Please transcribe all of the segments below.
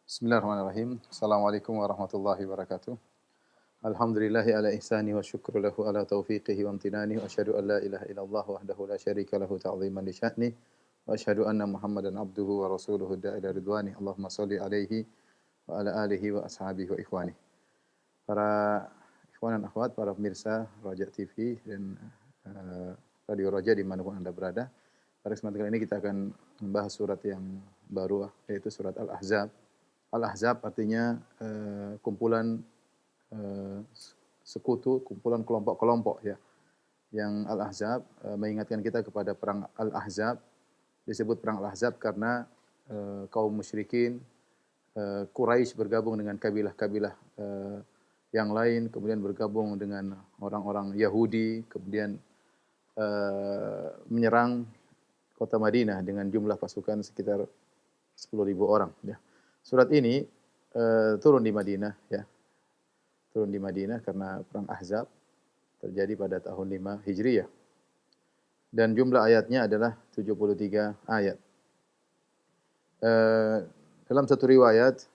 Bismillahirrahmanirrahim. Assalamualaikum warahmatullahi wabarakatuh. Alhamdulillahi ala ihsani wa syukru lahu ala taufiqihi wa amtinani wa asyhadu an la ilaha illallah wahdahu la syarika lahu ta'ziman li sya'ni wa asyhadu anna Muhammadan abduhu wa rasuluhu da'ila ridwani. Allahumma shalli alaihi wa ala alihi wa ashabihi wa ikhwani. Para ikhwan dan akhwat, para pemirsa Raja TV dan Radio Raja dimanapun Anda berada. Pada kesempatan kali ini kita akan membahas surat yang baru, yaitu surat Al-Ahzab. Al-Ahzab artinya kumpulan sekutu, kumpulan kelompok-kelompok ya. Yang Al-Ahzab mengingatkan kita kepada perang Al-Ahzab. Disebut perang Al-Ahzab karena kaum musyrikin Quraisy bergabung dengan kabilah-kabilah yang lain, kemudian bergabung dengan orang-orang Yahudi, kemudian menyerang kota Madinah dengan jumlah pasukan sekitar 10.000 orang ya. Surat ini turun di Madinah ya. Turun di Madinah karena perang Ahzab terjadi pada tahun 5 Hijriyah. Dan jumlah ayatnya adalah 73 ayat. Dalam satu riwayat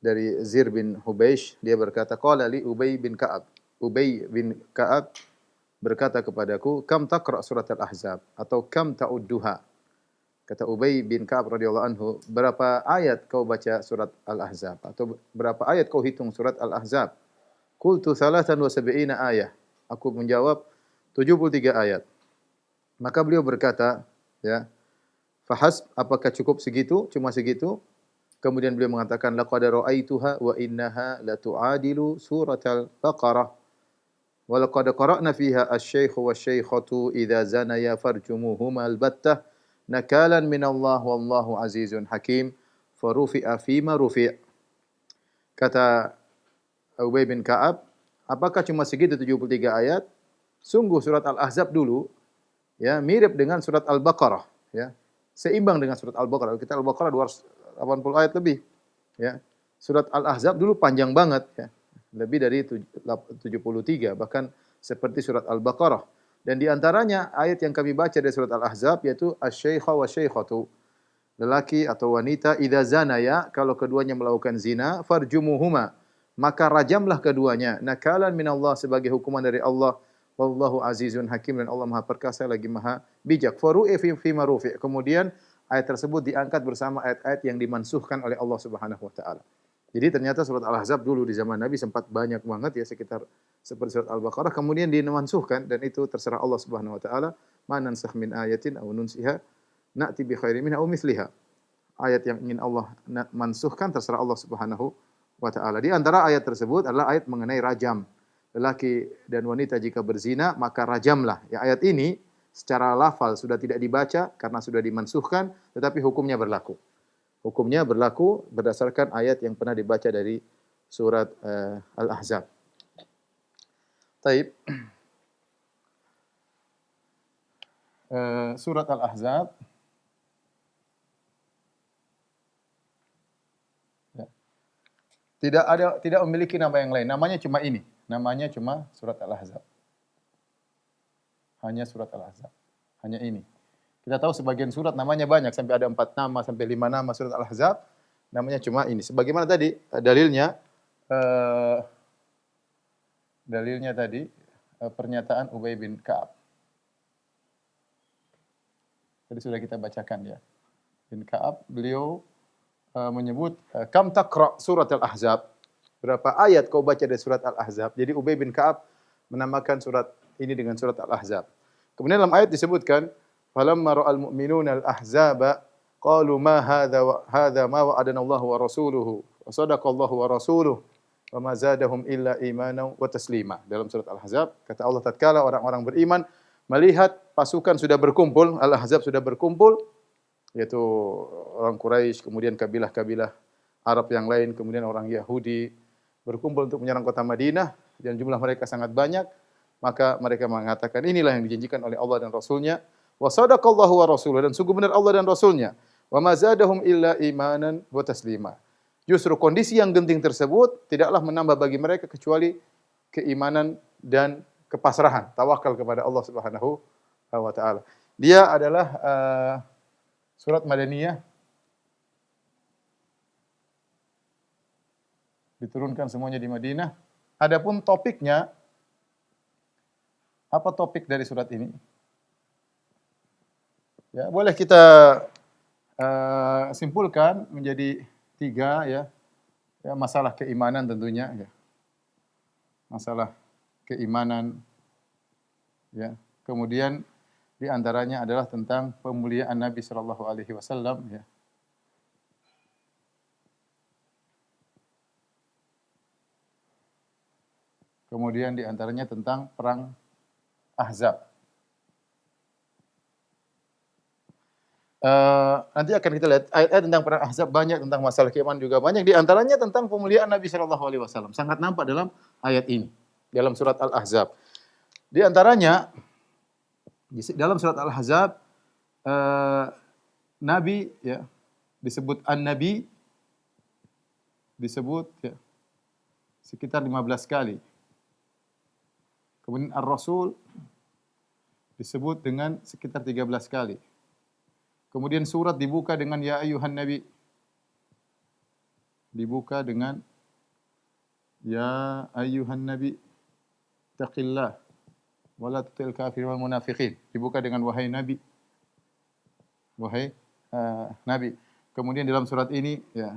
dari Zir bin Hubeish, dia berkata, qala li Ubay bin Ka'ab. Ubay bin Ka'ab berkata kepadaku, kam taqra surat Al-Ahzab atau kam ta'udduha. Kata Ubay bin Ka'ab radhiyallahu anhu, berapa ayat kau baca surat Al-Ahzab atau berapa ayat kau hitung surat Al-Ahzab? Qultu 73 ayat. Aku menjawab 73 ayat. Maka beliau berkata, ya, fahasb, apakah cukup segitu? Cuma segitu? Kemudian beliau mengatakan, laqad ra'aituha wa innaha la tu'adilu suratal Baqarah. Wa laqad qara'na fiha asy-syaikhu wasy-syaikhatu idza zanaya farjumuhuma al-battah. Nakalan minallah wallahu azizun hakim farufi'a fima rufi'. Kata Ubay bin Ka'ab, apakah cuma segitu 73 ayat? Sungguh surat Al-Ahzab dulu ya mirip dengan surat Al-Baqarah ya. Seimbang dengan surat Al-Baqarah. Kita Al-Baqarah 280 ayat lebih ya. Surat Al-Ahzab dulu panjang banget ya. Lebih dari 73 bahkan seperti surat Al-Baqarah. Dan di antaranya ayat yang kami baca dari surat Al-Ahzab yaitu asy-syaikha wa syaikhatu. Lelaki atau wanita idza zanaya, kalau keduanya melakukan zina, farjumuhuma, maka rajamlah keduanya. Nakalan minallah, sebagai hukuman dari Allah. Wallahu azizun hakim, dan Allah Maha perkasa lagi Maha bijak. Faru'i fi marufi'. Kemudian ayat tersebut diangkat bersama ayat-ayat yang dimansuhkan oleh Allah Subhanahu wa taala. Jadi ternyata surat Al-Ahzab dulu di zaman Nabi sempat banyak banget ya, sekitar seperti surat Al-Baqarah, kemudian dimansuhkan, dan itu terserah Allah Subhanahu wa taala. Ma nansakh min ayatin aw nunsiha na'ti bi khairin minha aw mithliha. Ayat yang ingin Allah mansuhkan terserah Allah Subhanahu wa taala. Di antara ayat tersebut adalah ayat mengenai rajam. Lelaki dan wanita jika berzina maka rajamlah. Ya, ayat ini secara lafal sudah tidak dibaca karena sudah dimansuhkan, tetapi hukumnya berlaku. Hukumnya berlaku berdasarkan ayat yang pernah dibaca dari surat Al-Ahzab. Taib. Surat Al-Ahzab ya, tidak memiliki nama yang lain. Namanya cuma ini. Namanya cuma surat Al-Ahzab. Hanya surat Al-Ahzab. Hanya ini. Kita tahu sebagian surat namanya banyak, sampai ada 4 nama, sampai 5 nama surat Al-Ahzab. Namanya cuma ini. Sebagaimana tadi dalilnya tadi pernyataan Ubay bin Ka'ab. Tadi sudah kita bacakan ya. Bin Ka'ab, beliau menyebut kam taqra surat Al-Ahzab. Berapa ayat kau baca dari surat Al-Ahzab? Jadi Ubay bin Ka'ab menamakan surat ini dengan surat Al-Ahzab. Kemudian dalam ayat disebutkan, falamma ra'al mu'minuna al-ahzaba qalu ma hadza ma wa'adana Allah wa rasuluhu wa sadaqallahu wa rasuluhu wa ma zadahum illa imanan wa taslima. Dalam surat Al-Ahzab kata Allah, tatkala orang-orang beriman melihat pasukan sudah berkumpul, Al-Ahzab sudah berkumpul, yaitu orang Quraisy, kemudian kabilah-kabilah Arab yang lain, kemudian orang Yahudi berkumpul untuk menyerang kota Madinah, dan jumlah mereka sangat banyak, maka mereka mengatakan inilah yang dijanjikan oleh Allah dan Rasulnya. Wa sadaqallahu wa rasuluhu, dan sungguh benar Allah dan Rasulnya. Wa ma zadahum illa imanan wa taslima. Justru kondisi yang genting tersebut tidaklah menambah bagi mereka kecuali keimanan dan kepasrahan, tawakal kepada Allah Subhanahu wa taala. Dia adalah surat Madaniyah Diturunkan semuanya di Madinah. Adapun topiknya, apa topik dari surat ini? Ya, boleh kita simpulkan menjadi tiga ya. Ya, masalah keimanan tentunya ya. Masalah keimanan ya. Kemudian di antaranya adalah tentang pemuliaan Nabi sallallahu alaihi wasallam ya. Kemudian di antaranya tentang perang Ahzab. Nanti akan kita lihat ayat-ayat tentang perang Ahzab banyak, tentang masalah keimanan juga banyak. Di antaranya tentang pemuliaan Nabi sallallahu alaihi wasallam. Sangat nampak dalam ayat ini, dalam surat Al-Ahzab. Di antaranya dalam surat Al-Ahzab Nabi ya disebut An-Nabi disebut ya sekitar 15 kali. Kemudian Ar-Rasul disebut dengan sekitar 13 kali. Kemudian surat dibuka dengan ya ayyuhan nabi. Dibuka dengan ya ayyuhan nabi taqillah wa la tutil kafirin wal munafiqin. Dibuka dengan wahai nabi. Wahai nabi. Kemudian dalam surat ini ya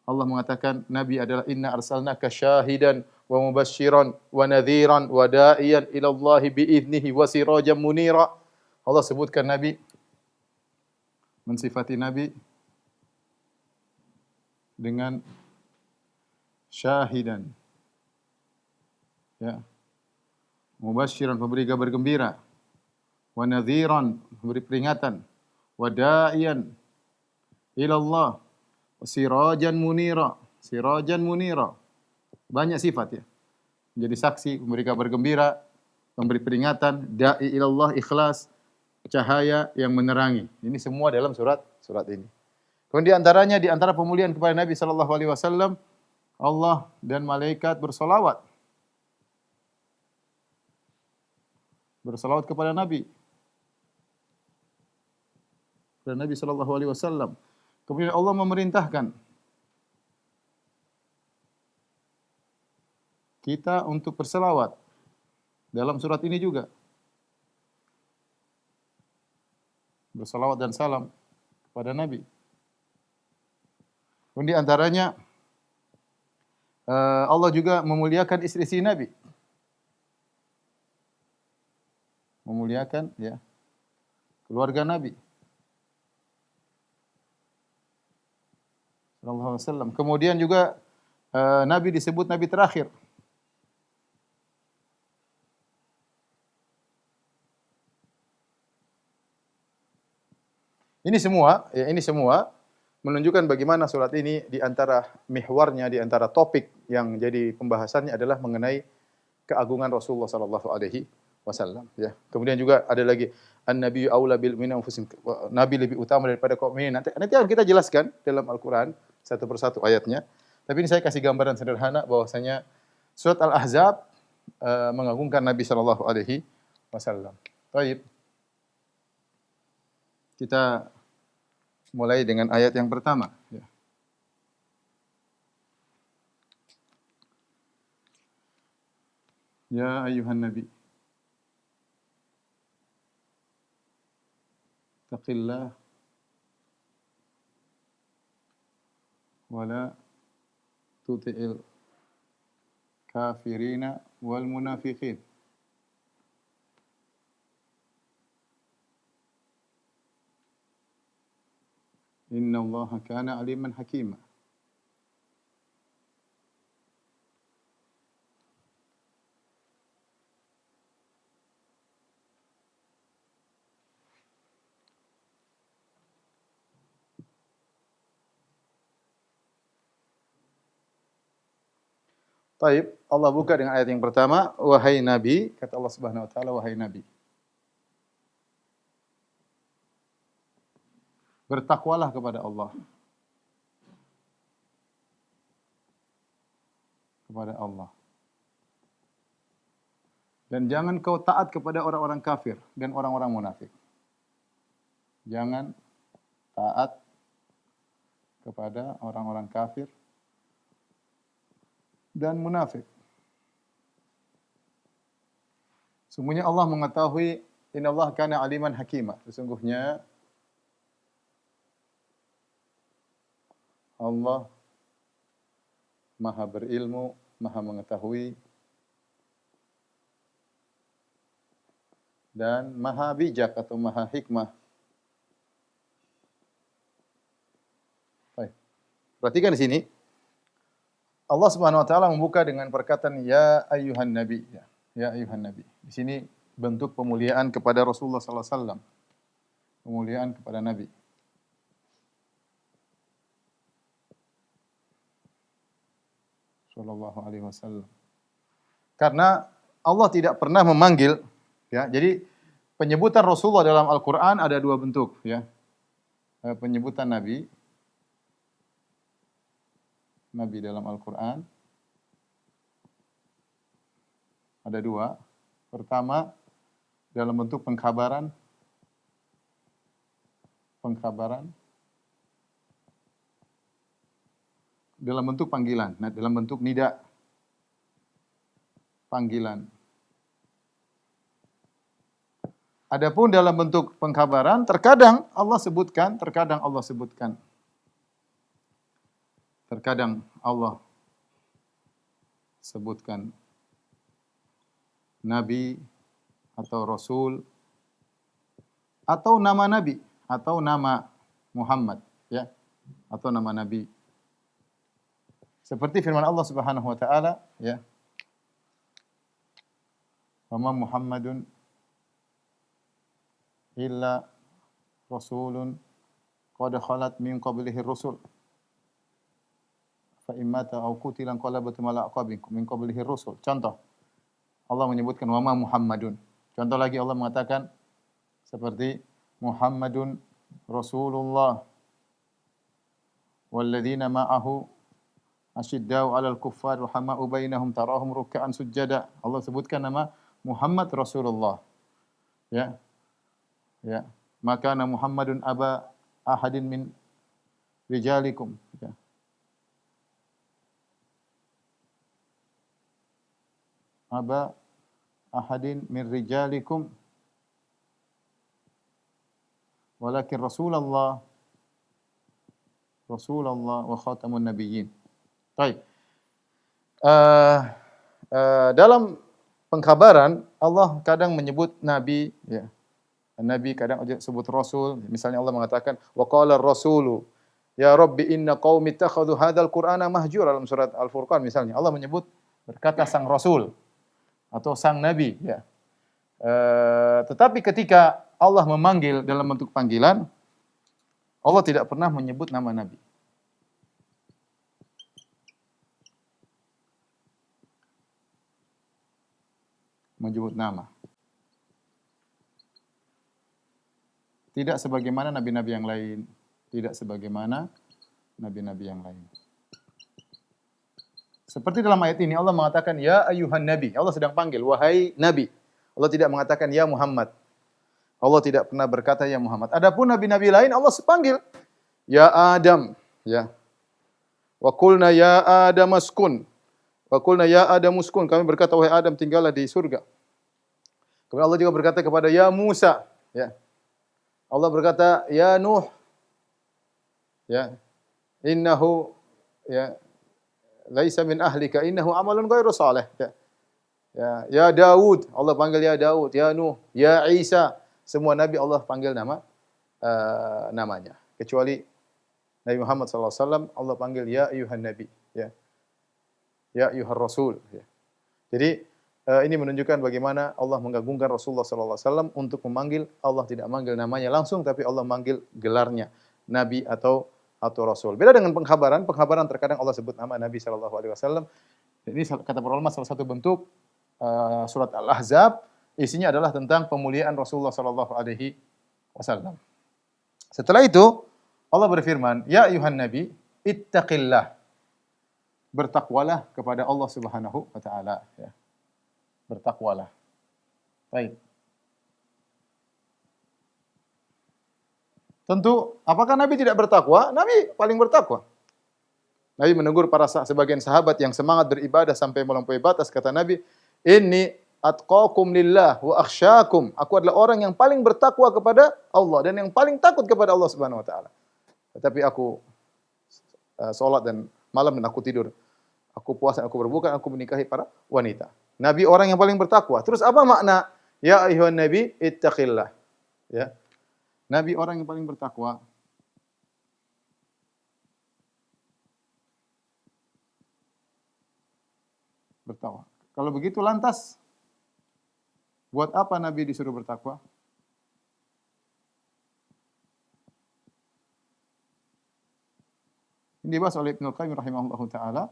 Allah mengatakan nabi adalah inna arsalnaka syahidan wa mubasysyiran wa nadhiran wa da'iyan ila Allah bi idnihi wa sirajan munira. Allah sebutkan nabi, mensifati nabi dengan syahidan ya, mubasysyiran pemberi kabar gembira, wa nadhiran memberi peringatan, wa da'iyan ila Allah, wa sirajan munira. Sirajan munira. Banyak sifat ya. Menjadi saksi, memberi kabar gembira, memberi peringatan, da'i ilallah, ikhlas, cahaya yang menerangi. Ini semua dalam surat ini. Kemudian di antara pemuliaan kepada Nabi sallallahu alaihi wasallam, Allah dan malaikat bersolawat. Bersolawat kepada Nabi. Kepada Nabi sallallahu alaihi wasallam. Kemudian Allah memerintahkan kita untuk berselawat dalam surat ini juga. Berselawat dan salam kepada Nabi. Dan di antaranya Allah juga memuliakan istri-istri Nabi. Memuliakan ya keluarga Nabi sallallahu alaihi wasallam. Kemudian juga Nabi disebut Nabi terakhir. Ini semua menunjukkan bagaimana surat ini di antara mihwarnya, di antara topik yang jadi pembahasannya adalah mengenai keagungan Rasulullah sallallahu alaihi wasallam ya. Kemudian juga ada lagi an-nabiyyu aula bil mu'minina anfusihim. Nabi lebih utama daripada kaum mukminin. Nanti akan kita jelaskan dalam Al-Qur'an satu persatu ayatnya. Tapi ini saya kasih gambaran sederhana bahwasanya surat Al-Ahzab mengagungkan Nabi sallallahu alaihi wasallam. Baik. Kita mulai dengan ayat yang pertama. Ya ayuhan nabi. Taqillah. Wala tuti'il kafirina wal munafiqin. Inna Allah kana aliman hakima. Taib, Allah buka dengan ayat yang pertama, wahai Nabi, kata Allah Subhanahu wa taala, wahai Nabi. Bertakwalah kepada Allah. Kepada Allah. Dan jangan kau taat kepada orang-orang kafir dan orang-orang munafik. Jangan taat kepada orang-orang kafir dan munafik. Sesungguhnya Allah mengetahui, innallaha kana aliman hakima. Sesungguhnya Allah Maha berilmu, Maha mengetahui, dan Maha bijak atau Maha hikmah. Baik. Perhatikan di sini. Allah Subhanahu wa taala membuka dengan perkataan ya ayyuhan nabi, ya. Ya ayyuhan nabi. Di sini bentuk pemuliaan kepada Rasulullah sallallahu alaihi wasallam. Pemuliaan kepada nabi. Sallallahu alaihi wasallam. Karena Allah tidak pernah memanggil, ya. Jadi penyebutan Rasulullah dalam Al-Qur'an ada dua bentuk, ya. Penyebutan nabi dalam Al-Qur'an ada dua. Pertama dalam bentuk pengkhabaran. Dalam bentuk panggilan, nah, dalam bentuk nida, panggilan. Adapun dalam bentuk pengkhabaran, terkadang Allah sebutkan, terkadang Allah sebutkan. Terkadang Allah sebutkan nabi atau rasul atau nama nabi atau nama Muhammad, ya, atau nama nabi. Seperti firman Allah Subhanahu wa taala, ya. Wa ma Muhammadun illa rasulun qad khalat min qablihi rusul. Fa immata aw qutila qalabatum ala aqabikum min qablihi rusul. Contoh. Allah menyebutkan wa ma Muhammadun. Contoh lagi Allah mengatakan seperti Muhammadun Rasulullah walladzina ma'ahu asyiddau 'alal kuffar rahama'u bainahum tarahum ruk'an sujada. Allah sebutkan nama Muhammad Rasulullah. Ya. Ya. Maka nama Muhammadun aba ahadin min rijalikum. Ya. Aba ahadin min rijalikum walakin Rasulullah wa khatamun nabiyyin. Baik. Dalam pengkhabaran Allah kadang menyebut nabi, ya. Nabi kadang disebut rasul. Misalnya Allah mengatakan wa qala ar-rasulu ya rabbi inna qaumi ittakhadhu hadzal qur'ana mahjura dalam surat Al-Furqan misalnya. Allah menyebut berkata sang rasul atau sang nabi, ya. Tetapi ketika Allah memanggil dalam bentuk panggilan, Allah tidak pernah menyebut nama nabi. Menyebut nama. Tidak sebagaimana nabi-nabi yang lain. Tidak sebagaimana nabi-nabi yang lain. Seperti dalam ayat ini Allah mengatakan ya ayyuhan nabi. Allah sedang panggil wahai nabi. Allah tidak mengatakan ya Muhammad. Allah tidak pernah berkata ya Muhammad. Adapun nabi-nabi lain Allah panggil ya Adam, ya. Wa qulna ya Adam uskun. Wa qulna ya Adam uskun. Kami berkata wahai Adam tinggallah di surga. Kemudian Allah juga berkata kepada ya Musa, ya. Allah berkata ya Nuh, ya. Innahu, ya, laisa min ahlika innahu amalun ghairu salih, ya. Ya Daud, Allah panggil ya Daud, ya Nuh, ya Isa. Semua nabi Allah panggil namanya. Kecuali Nabi Muhammad SAW Allah panggil ya ayyuhan nabi, ya. Ya ayyuhar rasul, ya. Jadi ini menunjukkan bagaimana Allah mengagungkan Rasulullah SAW untuk memanggil. Allah tidak memanggil namanya langsung, tapi Allah memanggil gelarnya, Nabi atau Rasul. Beda dengan pengkhabaran. Pengkhabaran terkadang Allah sebut nama Nabi SAW. Ini kata para ulama salah satu bentuk surat Al-Ahzab. Isinya adalah tentang pemuliaan Rasulullah SAW. Setelah itu Allah berfirman, ya ayuhan Nabi, ittaqillah. Bertakwalah kepada Allah Subhanahu wa taala, ya. Bertakwalah. Baik. Tentu, apakah Nabi tidak bertakwa? Nabi paling bertakwa. Nabi menegur sebagian sahabat yang semangat beribadah sampai melampaui batas. Kata Nabi, "Inni atqakum lillah wa akhsyakum." Aku adalah orang yang paling bertakwa kepada Allah dan yang paling takut kepada Allah Subhanahu wa taala. Tetapi aku salat dan malam dan aku tidur. Aku puasa, aku berbuka, aku menikahi para wanita. Nabi orang yang paling bertakwa. Terus apa makna ya ayyuhan nabi ittaqillah? Ya. Nabi orang yang paling bertakwa. Bertakwa. Kalau begitu lantas buat apa Nabi disuruh bertakwa? Ini dibahas oleh Ibnu Qayyim rahimahullahu taala.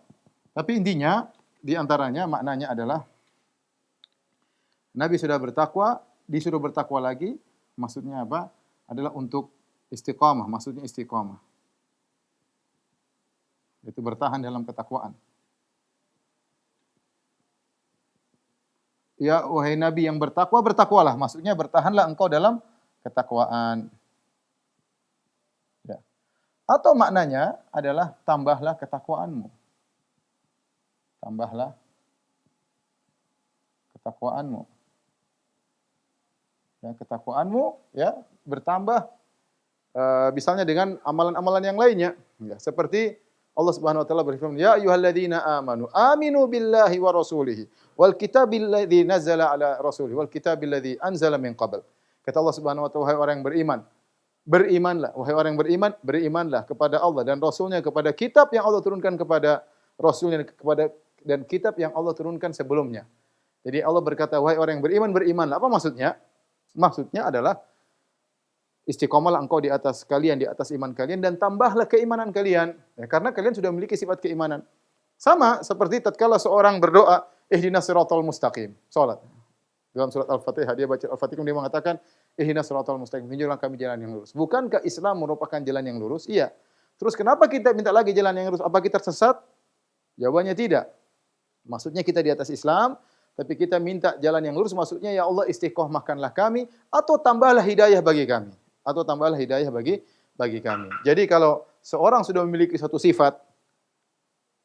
Tapi intinya di antaranya maknanya adalah Nabi sudah bertakwa, disuruh bertakwa lagi, maksudnya apa? Adalah untuk istiqamah, maksudnya istiqamah. Itu bertahan dalam ketakwaan. Ya wahai Nabi yang bertakwa, bertakwalah. Maksudnya bertahanlah engkau dalam ketakwaan. Ya. Atau maknanya adalah tambahlah ketakwaanmu. Tambahlah ketakwaanmu. Ya, ketakwaanmu ya bertambah misalnya dengan amalan-amalan yang lainnya. Ya, seperti Allah Subhanahu wa taala berfirman, "Ya ayyuhalladzina amanu aminu billahi wa rasulihi wal kitabil ladzi nazzala ala rasulihi wal kitabil ladzi anzala min qabl." Kata Allah Subhanahu wa taala, wahai orang yang beriman, berimanlah. Wahai orang yang beriman, berimanlah kepada Allah dan Rasulnya, kepada kitab yang Allah turunkan kepada Rasulnya, dan kitab yang Allah turunkan sebelumnya. Jadi Allah berkata, wahai orang yang beriman, berimanlah. Apa maksudnya? Maksudnya adalah istiqomalah engkau di atas kalian, di atas iman kalian, dan tambahlah keimanan kalian. Ya, karena kalian sudah memiliki sifat keimanan. Sama seperti tatkala seorang berdoa, ihdinas siratal mustaqim, salat. Dalam surat Al-Fatihah, dia baca Al-Fatihah, dia mengatakan, ihdinas siratal mustaqim, tunjuklah kami jalan yang lurus. Bukankah Islam merupakan jalan yang lurus? Iya. Terus kenapa kita minta lagi jalan yang lurus? Apa kita tersesat? Jawabannya tidak. Maksudnya kita di atas Islam, tapi kita minta jalan yang lurus, maksudnya ya Allah istiqomahkanlah kami, atau tambahlah hidayah bagi kami. Atau tambahlah hidayah bagi kami. Jadi kalau seorang sudah memiliki satu sifat,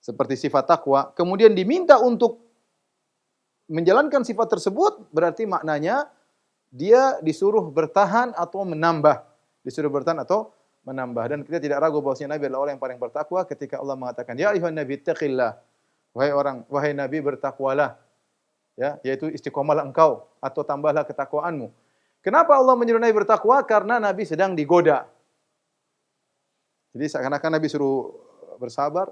seperti sifat takwa, kemudian diminta untuk menjalankan sifat tersebut, berarti maknanya dia disuruh bertahan atau menambah. Disuruh bertahan atau menambah. Dan kita tidak ragu bahwasanya Nabi adalah orang yang paling bertakwa ketika Allah mengatakan, ya ayuhan nabi ittaqillah. Wahai Nabi bertakwalah. Ya, yaitu istiqomalah engkau atau tambahlah ketakwaanmu. Kenapa Allah menyuruh Nabi bertakwa? Karena Nabi sedang digoda. Jadi seakan-akan Nabi suruh bersabar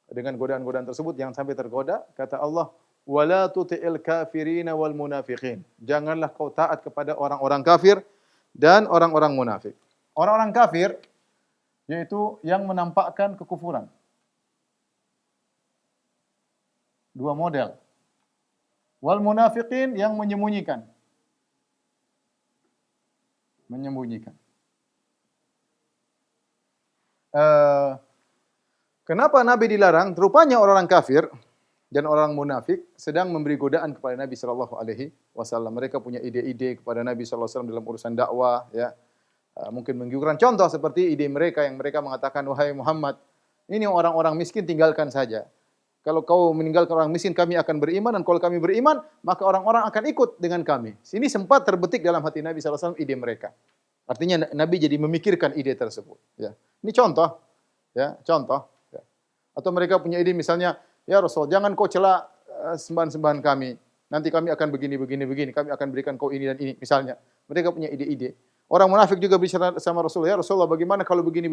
dengan godaan-godaan tersebut, jangan sampai tergoda. Kata Allah, wala tuti'il kafirina wal munafiqin. Janganlah kau taat kepada orang-orang kafir dan orang-orang munafik. Orang-orang kafir yaitu yang menampakkan kekufuran. Dua model. Wal munafiqin yang menyembunyikan. Menyembunyikan. Kenapa Nabi dilarang? Rupanya orang-orang kafir dan orang munafik sedang memberi godaan kepada Nabi sallallahu alaihi wasallam. Mereka punya ide-ide kepada Nabi sallallahu alaihi wasallam dalam urusan dakwah, ya. Mungkin menggugurkan contoh seperti ide mereka yang mereka mengatakan, wahai Muhammad, ini orang-orang miskin tinggalkan saja. Kalau kau meninggalkan orang miskin, kami akan beriman, dan kalau kami beriman, maka orang-orang akan ikut dengan kami. Ini sempat terbetik dalam hati Nabi sallallahu alaihi wasallam ide mereka. Artinya Nabi jadi memikirkan ide tersebut. Ya. Ini contoh, ya, contoh. Ya. Atau mereka punya ide misalnya, ya Rasul, jangan kau cela sembahan-sembahan kami. Nanti kami akan begini. Kami akan berikan kau ini dan ini. Misalnya, mereka punya ide-ide. Orang munafik juga bicara sama Rasul, ya Rasulullah, bagaimana kalau begini.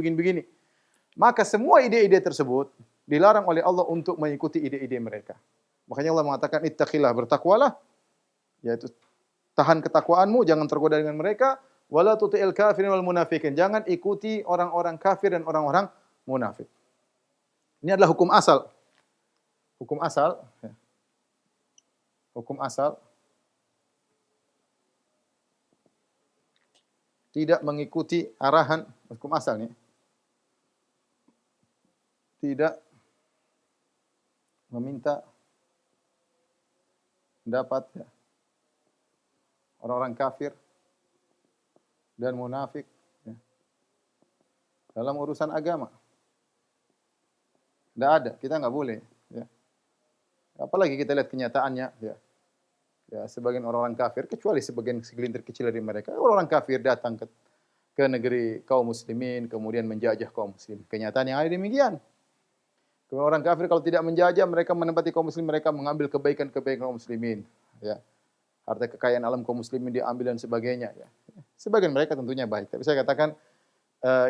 Maka semua ide-ide tersebut dilarang oleh Allah untuk mengikuti ide-ide mereka. Makanya Allah mengatakan, ittaqillah, bertakwalah, yaitu tahan ketakwaanmu, jangan tergoda dengan mereka. Wala tuti'il kafirin wal munafikin. Jangan ikuti orang-orang kafir dan orang-orang munafik. Ini adalah hukum asal. Hukum asal. Ya. Hukum asal. Tidak mengikuti arahan. Hukum asal nih. Tidak meminta pendapat ya, orang-orang kafir dan munafik ya, dalam urusan agama. Tidak ada, kita nggak boleh. Ya. Apalagi kita lihat kenyataannya. Ya. Ya, sebagian orang-orang kafir, kecuali sebagian segelintir kecil dari mereka, orang-orang kafir datang ke negeri kaum muslimin, kemudian menjajah kaum muslim. Kenyataan yang ada demikian. Orang kafir kalau tidak menjajah, mereka menempati kaum muslim, mereka mengambil kebaikan-kebaikan kaum muslimin. Ya. Harta kekayaan alam kaum muslimin diambil dan sebagainya. Ya. Sebagian mereka tentunya baik. Tapi saya katakan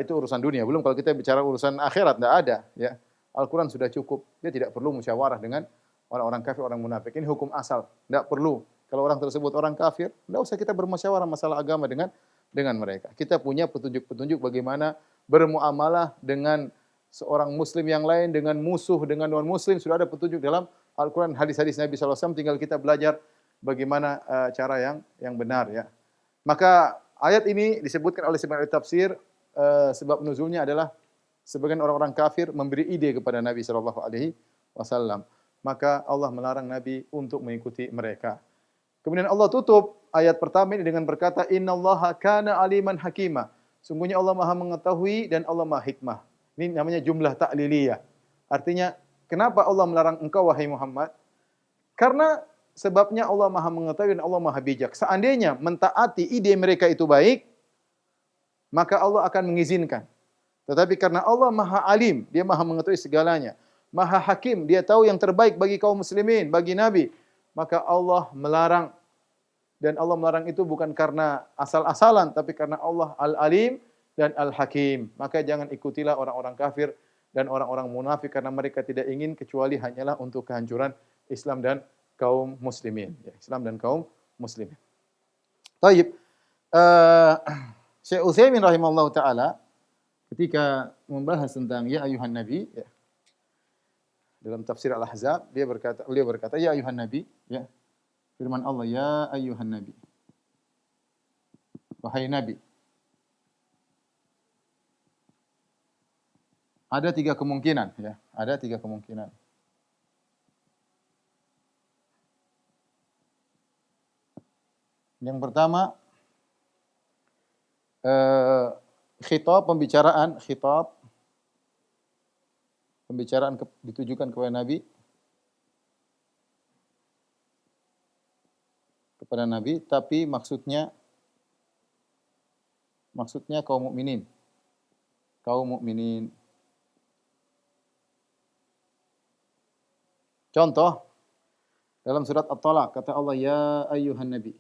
itu urusan dunia. Belum kalau kita bicara urusan akhirat, tidak ada. Ya. Al-Quran sudah cukup. Dia tidak perlu musyawarah dengan orang-orang kafir, orang munafik. Ini hukum asal. Tidak perlu. Kalau orang tersebut orang kafir, tidak usah kita bermusyawarah masalah agama dengan mereka. Kita punya petunjuk-petunjuk bagaimana bermuamalah dengan seorang muslim yang lain, dengan musuh, dengan non-muslim. Sudah ada petunjuk dalam Al-Quran, hadis-hadis Nabi SAW. Tinggal kita belajar bagaimana cara yang benar. Ya. Maka ayat ini disebutkan oleh sebagian tafsir, sebab nuzulnya adalah sebagian orang-orang kafir memberi ide kepada Nabi SAW. Maka Allah melarang Nabi untuk mengikuti mereka. Kemudian Allah tutup ayat pertama ini dengan berkata, Innallaha kana aliman hakima. Sungguhnya Allah Maha mengetahui dan Allah Maha hikmah. Ini namanya jumlah ta'liliyah. Artinya, kenapa Allah melarang engkau wahai Muhammad? Karena sebabnya Allah Maha mengetahui dan Allah Maha bijak. Seandainya mentaati ide mereka itu baik, maka Allah akan mengizinkan. Tetapi karena Allah Maha alim, Dia Maha mengetahui segalanya. Maha hakim, Dia tahu yang terbaik bagi kaum muslimin, bagi Nabi. Maka Allah melarang. Dan Allah melarang itu bukan karena asal-asalan, tapi karena Allah Al-Alim dan Al-Hakim. Maka jangan ikutilah orang-orang kafir dan orang-orang munafik, karena mereka tidak ingin kecuali hanyalah untuk kehancuran Islam dan kaum muslimin. Ya, Islam dan kaum muslimin. Taib. Syekh Utsaimin rahimahullah ta'ala ketika membahas tentang ya ayuhan nabi, ya, dalam tafsir Al-Ahzab, beliau berkata, ya ayuhan nabi, ya. Firman Allah, ya ayuhan nabi. Wahai nabi. Ada 3 kemungkinan, ya. Ada 3 kemungkinan. Yang pertama, pembicaraan ditujukan kepada Nabi, tapi maksudnya kaum mukminin. Contoh dalam surat At-Talaq kata Allah, ya ayyuhan nabi,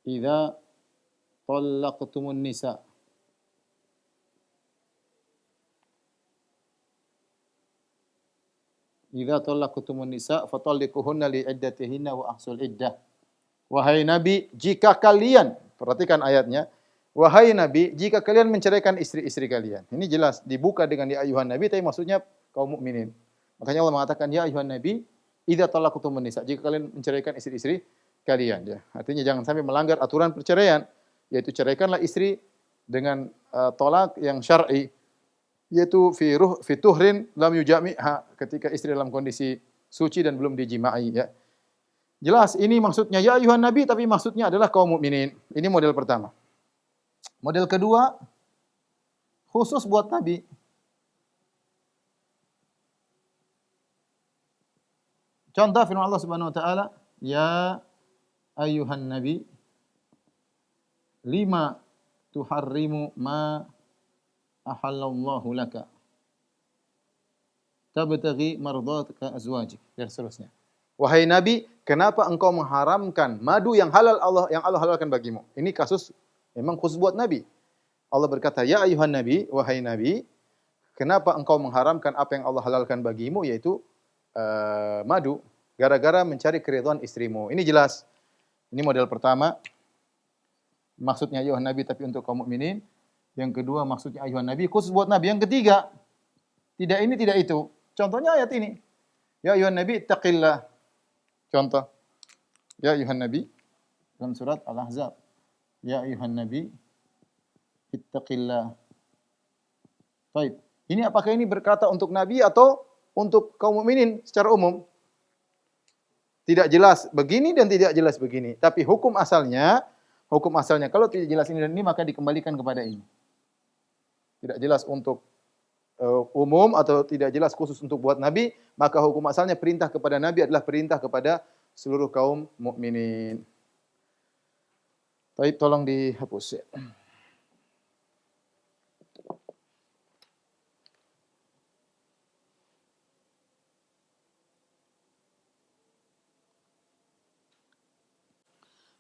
idza talaqtumun nisa fatalliquhunna li'iddatihinna wa ahsul iddah. Wahai Nabi, jika kalian, perhatikan ayatnya, wahai Nabi, jika kalian menceraikan istri-istri kalian. Ini jelas dibuka dengan ya ayuhan Nabi, tapi maksudnya kaum mukminin. Makanya Allah mengatakan ya ayuhan Nabi, idza talaqtumun nisa, jika kalian menceraikan istri-istri kalian. Ya. Artinya jangan sampai melanggar aturan perceraian, yaitu ceraikanlah istri dengan tolak yang syar'i, yaitu fi tuhrin lam yujami'ha, ketika istri dalam kondisi suci dan belum dijima'i, ya. Jelas ini maksudnya ya ayuhan nabi, tapi maksudnya adalah kaum mukminin. Ini model pertama. Model kedua khusus buat nabi. Contoh firman Allah Subhanahu wa taala, ya ayuhan nabi lima tuharrimu ma ahallallahu laka tabtaghi mardhataka azwajik, dan seterusnya. Wahai Nabi, kenapa engkau mengharamkan madu yang Allah halalkan bagimu? Ini kasus memang khusus buat Nabi. Allah berkata, ya ayuhan Nabi, wahai Nabi, kenapa engkau mengharamkan apa yang Allah halalkan bagimu, yaitu madu, gara-gara mencari keridhaan istrimu. Ini jelas. Ini model pertama. Maksudnya ayuhan Nabi tapi untuk kaum mukminin. Yang kedua maksudnya ayuhan Nabi khusus buat Nabi. Yang ketiga, tidak ini tidak itu. Contohnya ayat ini. Ya ayuhan Nabi ittaqillah. Contoh. Ya ayuhan Nabi dalam surat Al-Ahzab. Ya ayuhan Nabi ittaqillah. Baik. Ini apakah ini berkata untuk Nabi atau untuk kaum mukminin secara umum? Tidak jelas begini dan tidak jelas begini. Tapi hukum asalnya kalau tidak jelas ini dan ini maka dikembalikan kepada ini. Tidak jelas untuk umum atau tidak jelas khusus untuk buat nabi, maka hukum asalnya perintah kepada nabi adalah perintah kepada seluruh kaum mukminin. Baik, tolong dihapus ya.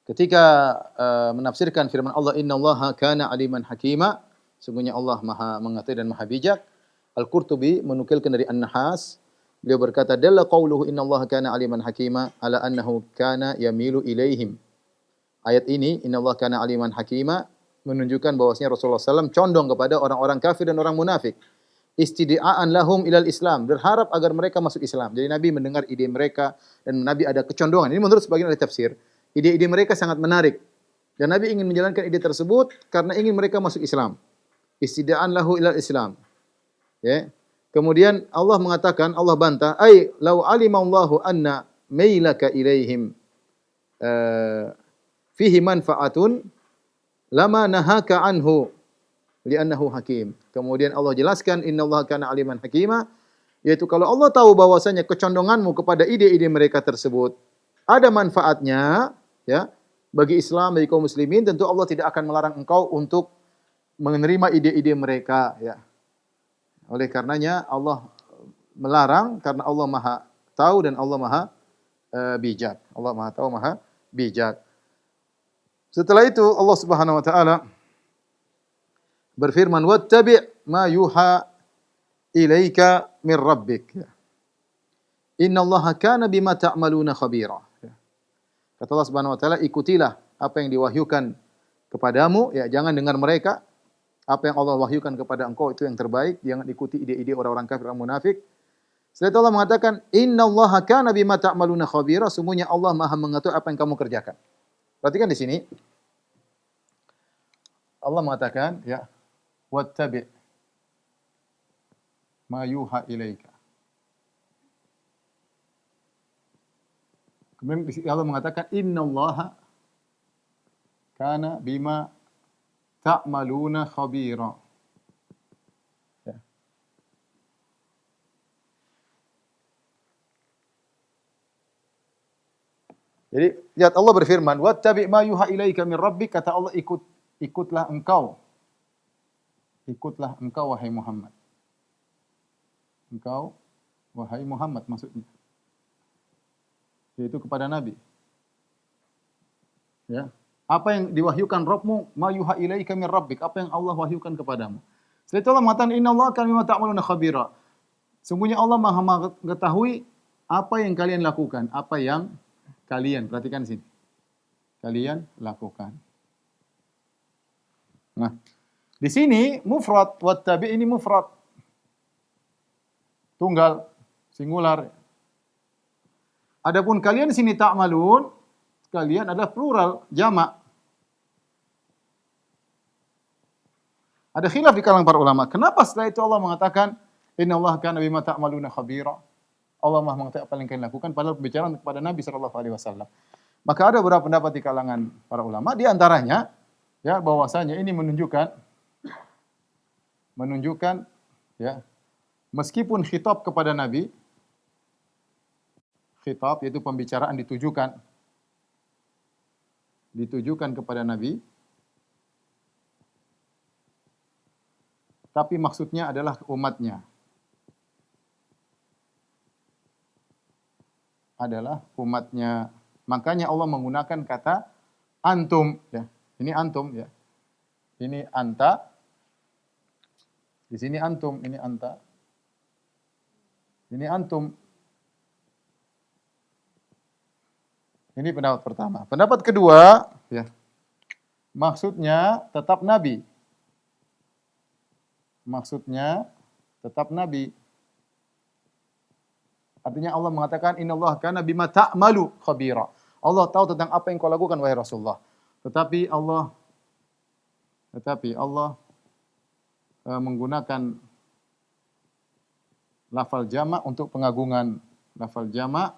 Ketika menafsirkan firman Allah, "Innallaha kana aliman hakima," sungguhnya Allah Maha mengetahui dan Maha bijak. Al-Qurtubi menukilkan dari An-Nahas, beliau berkata, "Dalla qauluhu innallaha kana aliman hakima ala annahu kana yamilu ilaihim." Ayat ini, "Innallaha kana aliman hakima," menunjukkan bahwasanya Rasulullah SAW condong kepada orang-orang kafir dan orang munafik. Istidiaan lahum ilal Islam, berharap agar mereka masuk Islam. Jadi Nabi mendengar ide mereka dan Nabi ada kecondongan. Ini menurut sebagian ahli tafsir. Ide-ide mereka sangat menarik. Dan Nabi ingin menjalankan ide tersebut karena ingin mereka masuk Islam. Istida'an lahu ilal Islam. Ya. Kemudian Allah mengatakan, Allah bantah, "Ai law alimallahu anna mailaka ilaihim fihi manfaatun lama nahaka anhu li'annahu hakim." Kemudian Allah jelaskan, "Innallaha kana aliman hakima," yaitu kalau Allah tahu bahwasanya kecondonganmu kepada ide-ide mereka tersebut ada manfaatnya, ya, bagi Islam, bagi kaum muslimin, tentu Allah tidak akan melarang engkau untuk menerima ide-ide mereka, ya. Oleh karenanya Allah melarang karena Allah Maha tahu dan Allah Maha bijak. Allah Maha tahu, Maha bijak. Setelah itu Allah Subhanahu wa taala berfirman, "Wattabi' ma yuha ilaika min rabbik." Innallaha kana bima ta'maluna khabira. Kata Allah Subhanahu wa taala, ikutilah apa yang diwahyukan kepadamu, ya, jangan dengar mereka. Apa yang Allah wahyukan kepada engkau itu yang terbaik, jangan ikuti ide-ide orang-orang kafir, orang munafik. Setelah itu Allah mengatakan, "Innallaha kana bima ta'maluna khabira," sungguhnya Allah Maha mengetahui apa yang kamu kerjakan. Perhatikan di sini. Allah mengatakan, ya, "Wattabi' ma yuha ilaika." Kemudian Allah mengatakan, "Innallaha kana bima ta'maluna khabira." Ya. Jadi lihat Allah berfirman, "Wattabi' ma yuha ilaika min rabbik," kata Allah, ikutlah engkau. Ikutlah engkau wahai Muhammad. Engkau wahai Muhammad maksudnya. Yaitu kepada Nabi. Ya. Apa yang diwahyukan Rabbmu, ma yuha ilaika min rabbik, apa yang Allah wahyukan kepadamu. Setelah itu Allah mengatakan, "Innallaha kana bima ta'maluna khabira." Sungguhnya Allah Maha mengetahui apa yang kalian lakukan, apa yang kalian, perhatikan di sini. Kalian lakukan. Nah, di sini mufrad, wattabi ini mufrad. Tunggal, singular. Adapun kalian di sini ta'malun, kalian adalah plural, jamak. Ada khilaf di kalangan para ulama. Kenapa setelah itu Allah mengatakan, "Innallaha kana bima ta'maluna khabira." Allah Maha mengetahui apa yang kalian lakukan, padahal pembicaraan kepada Nabi sallallahu alaihi wasallam. Maka ada beberapa pendapat di kalangan para ulama, di antaranya, ya, bahwasanya ini menunjukkan ya, meskipun khitab kepada Nabi, khitab yaitu pembicaraan ditujukan kepada Nabi, tapi maksudnya adalah umatnya. Adalah umatnya. Makanya Allah menggunakan kata antum, ya. Ini antum, ya. Ini anta. Di sini antum, ini anta. Ini antum. Ini pendapat pertama. Pendapat kedua, ya, maksudnya tetap Nabi. Maksudnya tetap Nabi. Artinya Allah mengatakan, "Innallaha kana bima ta'malu khabira." Allah tahu tentang apa yang kau lakukan wahai Rasulullah. Tetapi Allah menggunakan lafal jamak untuk pengagungan, lafal jamak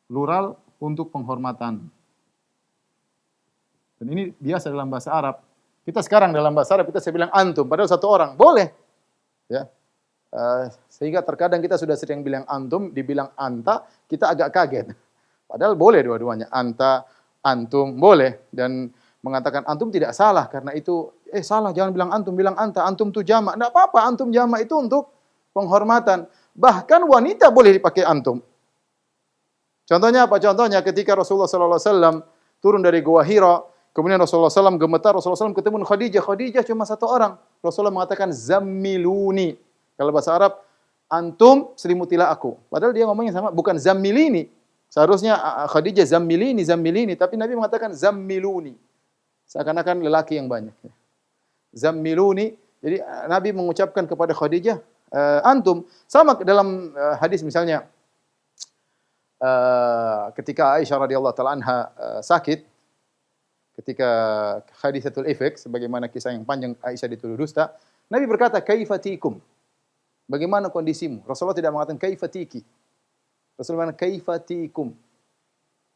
plural untuk penghormatan. Dan ini biasa dalam bahasa Arab. Kita sekarang dalam bahasa Arab kita bilang antum padahal satu orang, boleh. Ya. Sehingga terkadang kita sudah sering bilang antum, dibilang anta, kita agak kaget. Padahal boleh dua-duanya, anta, antum, boleh. Dan mengatakan antum tidak salah, karena itu, salah, jangan bilang antum, bilang anta, antum itu jamak. Tidak apa-apa, antum jamak itu untuk penghormatan. Bahkan wanita boleh dipakai antum. Contohnya apa? Contohnya ketika Rasulullah SAW turun dari Gua Hira, kemudian Rasulullah SAW gemetar, Rasulullah SAW ketemu Khadijah. Khadijah cuma satu orang. Rasulullah mengatakan, zammiluni. Kalau bahasa Arab, antum selimutilah aku. Padahal dia ngomongnya sama, bukan zammilini. Seharusnya Khadijah zammilini, zammilini. Tapi Nabi mengatakan zammiluni. Seakan-akan lelaki yang banyak. Zammiluni. Jadi Nabi mengucapkan kepada Khadijah, antum. Sama dalam hadis misalnya, ketika Aisyah radhiyallahu taala anha sakit, ketika hadisatul ifk, sebagaimana kisah yang panjang Aisyah dituduh dusta, Nabi berkata, kaifatikum? Bagaimana kondisimu? Rasulullah tidak mengatakan kaifatiki. Rasulullah mengatakan kaifatikum.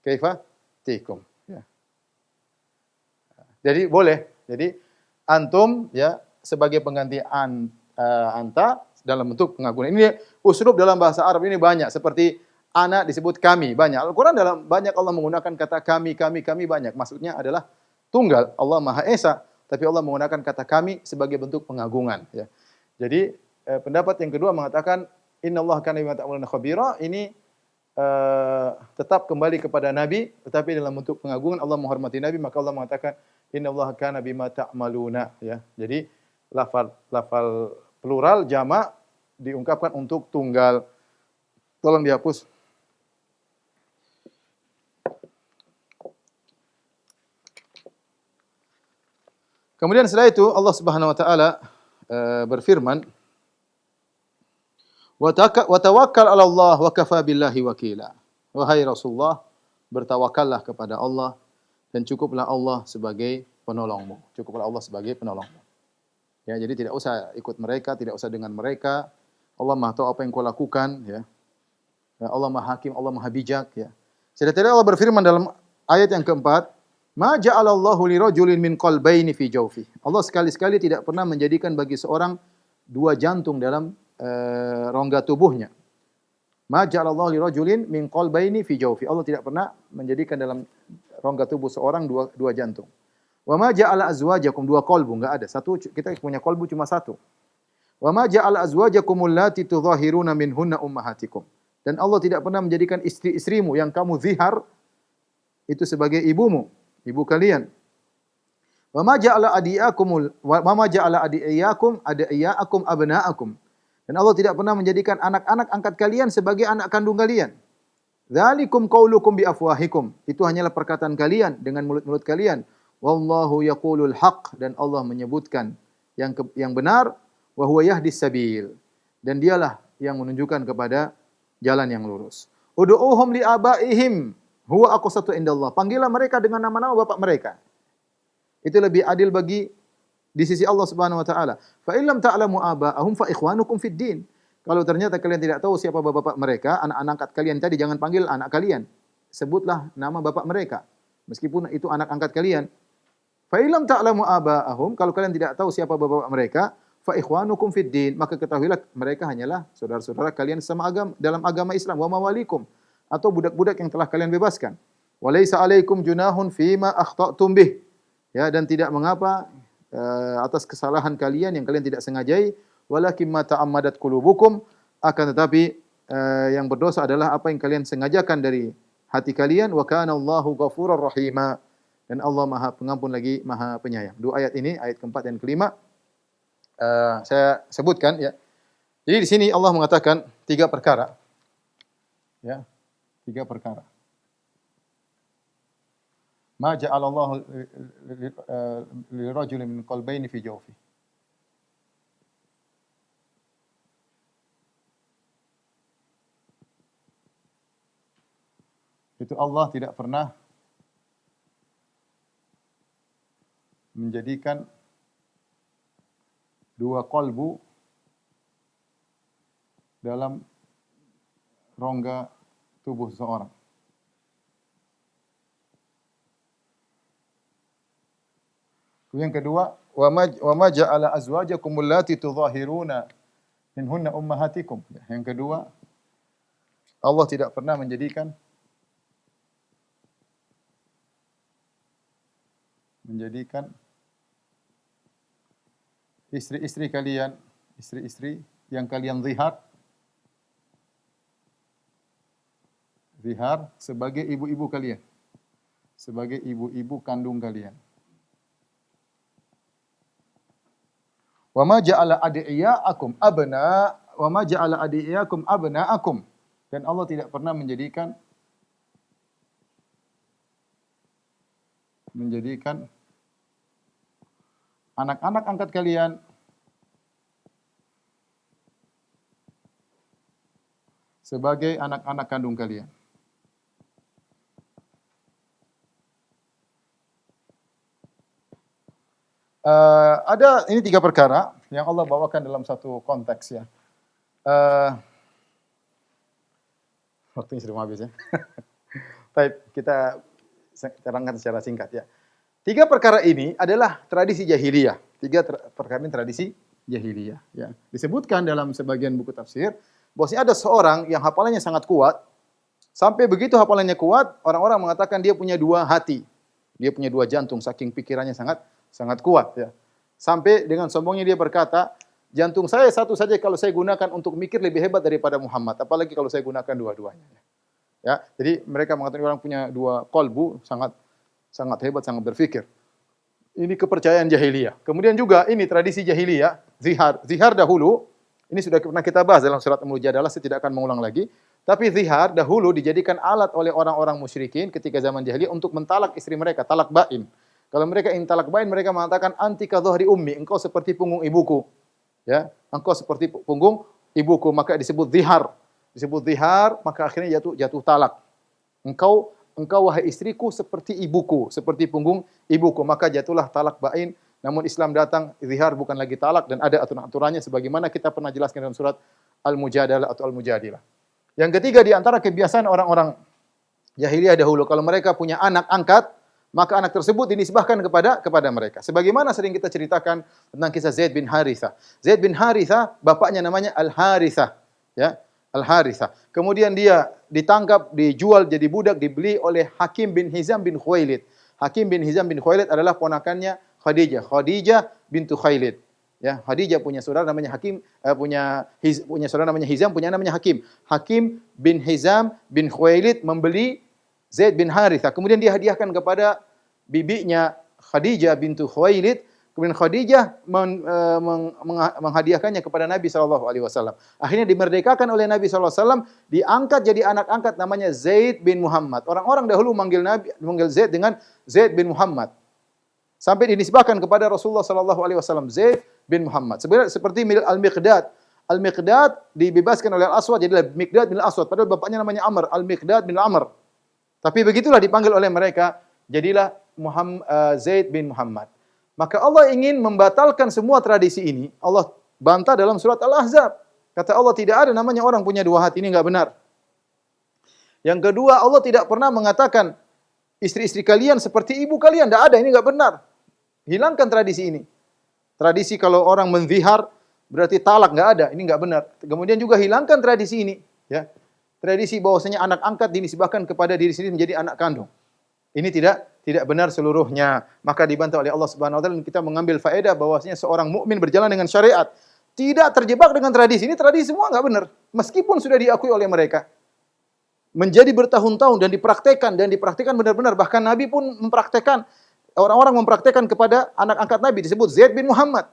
Kaifatikum. Ya. Jadi boleh. Jadi antum ya sebagai pengganti anta dalam bentuk pengagungan. Ini uslub dalam bahasa Arab ini banyak, seperti ana disebut kami, banyak. Al-Quran dalam banyak Allah menggunakan kata kami banyak. Maksudnya adalah tunggal, Allah Maha Esa. Tapi Allah menggunakan kata kami sebagai bentuk pengagungan. Ya. Jadi pendapat yang kedua mengatakan innallaha kana bima ta'maluna khabira. Ini tetap kembali kepada Nabi, tetapi dalam bentuk pengagungan. Allah menghormati Nabi, maka Allah mengatakan innallaha kana bima ta'maluna. Ya. Jadi lafal plural jamak diungkapkan untuk tunggal. Tolong dihapus. Kemudian setelah itu Allah Subhanahu wa taala berfirman, wa tawakkal 'ala Allah wa kafa billahi wakila. Wahai Rasulullah, bertawakallah kepada Allah dan cukuplah Allah sebagai penolongmu. Cukuplah Allah sebagai penolongmu. Ya, jadi tidak usah ikut mereka, tidak usah dengan mereka. Allah Maha tahu apa yang kau lakukan, ya. Allah Maha Hakim, Allah Maha Bijak, ya. Setelah Allah berfirman dalam ayat yang keempat, ma ja'alallahu lirajulin min qalbayni fi jawfi. Allah sekali-sekali tidak pernah menjadikan bagi seorang dua jantung dalam rongga tubuhnya. Ma ja'alallahu lirajulin min qalbayni fi jawfi. Allah tidak pernah menjadikan dalam rongga tubuh seorang dua jantung. Wa ma ja'ala azwajakum, dua qalbu, enggak ada. Satu, kita punya qalbu cuma satu. Wa ma ja'ala azwajakum allati tudhahiruna minhunna ummahatikum. Dan Allah tidak pernah menjadikan istri-istrimu yang kamu zihar itu sebagai ibumu, ibu kalian. Wa ma ja'ala adiyakum abna'akum. Dan Allah tidak pernah menjadikan anak-anak angkat kalian sebagai anak kandung kalian. Dzalikum qaulukum bi afwahikum. Itu hanyalah perkataan kalian dengan mulut-mulut kalian. Wallahu yaqulul haqq, dan Allah menyebutkan yang benar, wa huwa yahdis sabil. Dan dialah yang menunjukkan kepada jalan yang lurus. Ud'uuhum li abaihim huwa aqsatu indallah. Panggillah mereka dengan nama-nama bapak mereka. Itu lebih adil bagi di sisi Allah Subhanahu wa taala. Fa illam ta'lamu aba'ahum fa ikhwanukum fid din. Kalau ternyata kalian tidak tahu siapa bapak mereka, anak-anak angkat kalian tadi, jangan panggil anak kalian. Sebutlah nama bapak mereka, meskipun itu anak angkat kalian. Fa illam ta'lamu aba'ahum, kalau kalian tidak tahu siapa bapak mereka, fa ikhwanukum fid din, maka ketahuilah mereka hanyalah saudara-saudara kalian sama agama, dalam agama Islam. Wa mawalikum, atau budak-budak yang telah kalian bebaskan. Wa laisa 'alaikum junahun fima akhta'tum bih. Ya, dan tidak mengapa atas kesalahan kalian yang kalian tidak sengajai, walakin ma ta'ammadat qulubukum, akan tetapi yang berdosa adalah apa yang kalian sengajakan dari hati kalian. Wa kana Allahu ghafurur rahima, dan Allah Maha Pengampun lagi Maha Penyayang. Dua ayat ini, ayat keempat dan kelima, saya sebutkan, ya. Jadi di sini Allah mengatakan tiga perkara, ya, tiga perkara. Ma ja'alallahu lirajulin min qalbayni fi jawfi. Itu Allah tidak pernah menjadikan dua qalbu dalam rongga tubuh seseorang. Yang kedua, wa ma ja'ala azwajakum allati tudhahiruna minhunna ummahatikum. Yang kedua, Allah tidak pernah menjadikan istri-istri kalian, istri-istri yang kalian zihar sebagai ibu-ibu kalian, sebagai ibu-ibu kandung kalian. Wa ma ja'ala adiyakum abna'akum. Dan Allah tidak pernah menjadikan anak-anak angkat kalian sebagai anak-anak kandung kalian. Ada ini 3 perkara yang Allah bawakan dalam satu konteks ya. Waktunya sudah habis ya. Baik, kita terangkan secara singkat ya. 3 perkara ini adalah tradisi jahiliyah. 3 perkara ini tradisi jahiliyah ya. Disebutkan dalam sebagian buku tafsir bahwasanya ada seorang yang hafalannya sangat kuat. Sampai begitu hafalannya kuat, orang-orang mengatakan dia punya 2 hati. Dia punya 2 jantung saking pikirannya sangat kuat ya. Sampai dengan sombongnya dia berkata, jantung saya satu saja kalau saya gunakan untuk mikir lebih hebat daripada Muhammad, apalagi kalau saya gunakan dua-duanya. Ya, jadi mereka mengatakan orang punya 2 kolbu sangat hebat, sangat berpikir. Ini kepercayaan jahiliyah. Kemudian juga ini tradisi jahiliyah, zihar dahulu, ini sudah pernah kita bahas dalam surat Al-Mujadalah, saya tidak akan mengulang lagi. Tapi zihar dahulu dijadikan alat oleh orang-orang musyrikin ketika zaman jahiliyah untuk mentalak istri mereka, talak bain. Kalau mereka ingin talak bain, mereka mengatakan anti ka dhahri ummi, engkau seperti punggung ibuku. Ya, engkau seperti punggung ibuku, maka disebut zihar. Disebut zihar, maka akhirnya jatuh talak. Engkau wahai istriku seperti ibuku, seperti punggung ibuku, maka jatuhlah talak bain. Namun Islam datang, zihar bukan lagi talak dan ada aturan-aturannya sebagaimana kita pernah jelaskan dalam surat Al-Mujadalah atau Al-Mujadilah. Yang ketiga di antara kebiasaan orang-orang jahiliyah dahulu, kalau mereka punya anak angkat, maka anak tersebut dinisbahkan kepada mereka. Sebagaimana sering kita ceritakan tentang kisah Zaid bin Harithah. Zaid bin Harithah bapaknya namanya Al-Harithah, ya, Al-Harithah. Kemudian dia ditangkap, dijual jadi budak, dibeli oleh Hakim bin Hizam bin Khuwailid. Hakim bin Hizam bin Khuwailid adalah ponakannya Khadijah bintu Khuwailid. Ya, Khadijah punya saudara namanya Hakim, punya saudara namanya Hizam, punya namanya Hakim. Hakim bin Hizam bin Khuwailid membeli Zaid bin Harithah. Kemudian dia hadiahkan kepada bibinya Khadijah bintu Khuwailid. Kemudian Khadijah menghadiahkannya kepada Nabi SAW. Akhirnya dimerdekakan oleh Nabi SAW, diangkat jadi anak angkat namanya Zaid bin Muhammad. Orang-orang dahulu manggil Zaid dengan Zaid bin Muhammad. Sampai dinisbahkan kepada Rasulullah SAW, Zaid bin Muhammad. Sebenarnya seperti Al-Miqdad. Al-Miqdad dibebaskan oleh Al-Aswad, jadilah Miqdad bin Al-Aswad. Padahal bapaknya namanya Amr, Al-Miqdad bin Amr. Tapi begitulah dipanggil oleh mereka, jadilah Zaid bin Muhammad. Maka Allah ingin membatalkan semua tradisi ini. Allah bantah dalam surat Al-Ahzab. Kata Allah, tidak ada namanya orang punya 2 hati, ini enggak benar. Yang kedua, Allah tidak pernah mengatakan istri-istri kalian seperti ibu kalian, enggak ada, ini enggak benar. Hilangkan tradisi ini. Tradisi kalau orang menzihar berarti talak, enggak ada, ini enggak benar. Kemudian juga hilangkan tradisi ini, ya. Tradisi bahwasanya anak angkat dinisbahkan kepada diri sendiri menjadi anak kandung. Ini tidak benar seluruhnya. Maka dibantah oleh Allah Subhanahu wa taala, dan kita mengambil faedah bahwasanya seorang mukmin berjalan dengan syariat, tidak terjebak dengan tradisi. Ini tradisi semua enggak benar, meskipun sudah diakui oleh mereka. Menjadi bertahun-tahun dan dipraktekkan benar-benar, bahkan Nabi pun mempraktekkan, orang-orang mempraktekkan kepada anak angkat Nabi disebut Zaid bin Muhammad.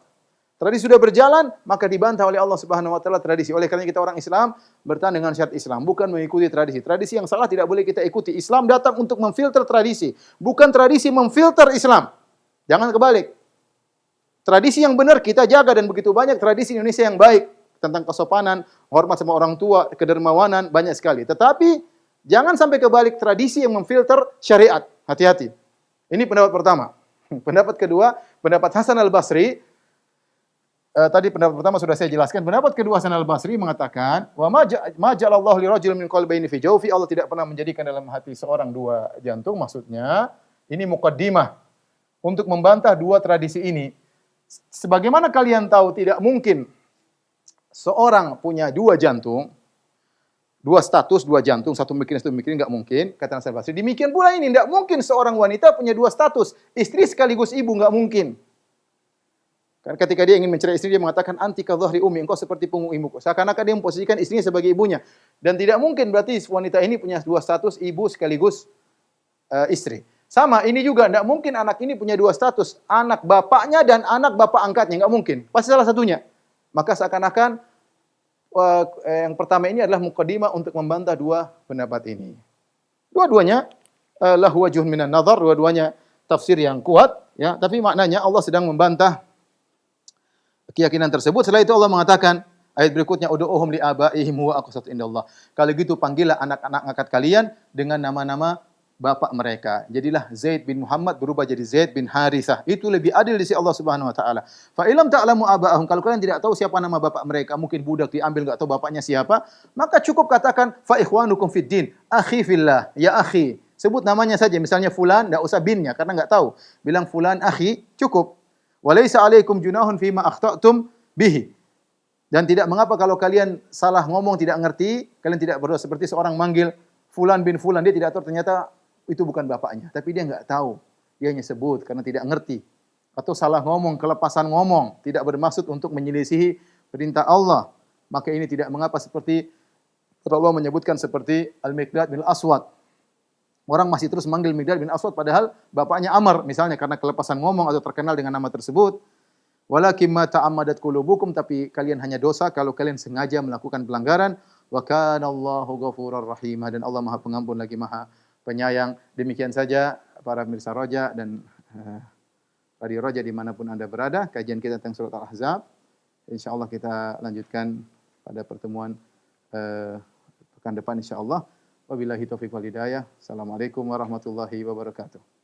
Tradisi sudah berjalan, maka dibantah oleh Allah Subhanahu wa taala tradisi. Oleh karena kita orang Islam bertahan dengan syariat Islam, bukan mengikuti tradisi. Tradisi yang salah tidak boleh kita ikuti. Islam datang untuk memfilter tradisi, bukan tradisi memfilter Islam. Jangan kebalik. Tradisi yang benar kita jaga, dan begitu banyak tradisi Indonesia yang baik tentang kesopanan, hormat sama orang tua, kedermawanan, banyak sekali. Tetapi jangan sampai kebalik, tradisi yang memfilter syariat. Hati-hati. Ini pendapat pertama. Pendapat kedua, pendapat Hasan Al-Basri. Tadi pendapat pertama sudah saya jelaskan. Pendapat kedua Hasan Al-Basri mengatakan, wa ma ja'alallahu li rajulin min qalbayni fi jawfi. Allah tidak pernah menjadikan dalam hati seorang 2 jantung. Maksudnya, ini muqaddimah untuk membantah 2 tradisi ini. Sebagaimana kalian tahu, tidak mungkin seorang punya dua jantung, dua status, dua jantung, satu mikirin, satu mikirin, enggak mungkin, kata Hasan Basri. Demikian pula ini, enggak mungkin seorang wanita punya dua status, istri sekaligus ibu, enggak mungkin. Kan ketika dia ingin mencerai istri, dia mengatakan, anti ka dhahri ummi, engkau seperti punggung ibuku. Seakan-akan dia memposisikan istrinya sebagai ibunya. Dan tidak mungkin berarti wanita ini punya dua status, ibu sekaligus istri. Sama, ini juga tidak mungkin anak ini punya dua status, anak bapaknya dan anak bapak angkatnya, enggak mungkin. Pasti salah satunya. Maka seakan-akan yang pertama ini adalah muqaddimah untuk membantah dua pendapat ini. Dua-duanya lahu wajhun minan nazar, dua-duanya tafsir yang kuat, ya, tapi maknanya Allah sedang membantah keyakinan tersebut. Setelah itu Allah mengatakan, ayat berikutnya, ud'uhum li abaihim huwa aqsatu indallah. Kalau gitu panggillah anak-anak angkat kalian dengan nama-nama bapak mereka. Jadilah Zaid bin Muhammad berubah jadi Zaid bin Harithah. Itu lebih adil di sisi Allah Subhanahu wa taala. Fa illam ta'lamu abaahum, kalau kalian tidak tahu siapa nama bapak mereka, mungkin budak diambil enggak tahu bapaknya siapa, maka cukup katakan fa ikhwanukum fid din, akhi fillah, ya akhi. Sebut namanya saja, misalnya fulan, enggak usah binnya karena enggak tahu. Bilang fulan akhi, cukup. Walaisa 'alaikum junahun fima akhta'tum bihi. Dan tidak mengapa kalau kalian salah ngomong, tidak ngerti, kalian tidak berdosa seperti seorang manggil fulan bin fulan, dia tidak tahu ternyata itu bukan bapaknya, tapi dia enggak tahu. Dia hanya sebut karena tidak ngerti. Atau salah ngomong, kelepasan ngomong, tidak bermaksud untuk menyelisihi perintah Allah. Maka ini tidak mengapa seperti Allah menyebutkan seperti Al-Miqdad bin Aswad. Orang masih terus manggil Miqdad bin Aswad padahal bapaknya Amr misalnya karena kelepasan ngomong atau terkenal dengan nama tersebut. Walakin ma ta'ammadat qulubukum, tapi kalian hanya dosa kalau kalian sengaja melakukan pelanggaran. Wa kana Allahu ghafurur rahim, dan Allah Maha Pengampun lagi Maha Penyayang. Demikian saja para pemirsa Roja dan Radio Roja dimanapun Anda berada, kajian kita tentang surat Al-Ahzab. Insyaallah kita lanjutkan pada pertemuan pekan depan insyaallah. Wabillahi taufiq wal hidayah. Assalamualaikum warahmatullahi wabarakatuh.